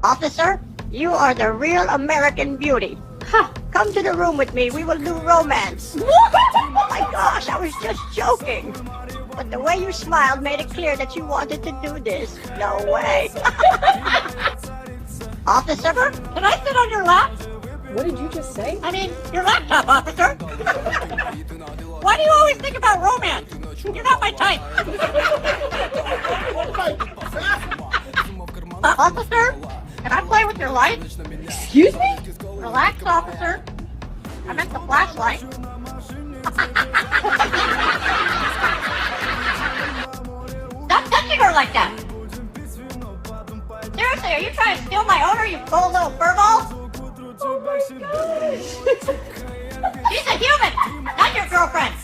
Officer, you are the real American beauty. Come to the room with me. We will do romance. Oh my gosh, I was just joking. But the way you smiled made it clear that you wanted to do this. No way. Officer, can I sit on your lap? What did you just say? I mean, your laptop, officer. Why do you always think about romance? You're not my type. Officer, can I play with your lights? Excuse me? Relax, officer. I meant the flashlight. Stop touching her like that. Seriously, are you trying to steal my owner, you cold little furball? Oh my gosh! She's a human, not your girlfriend.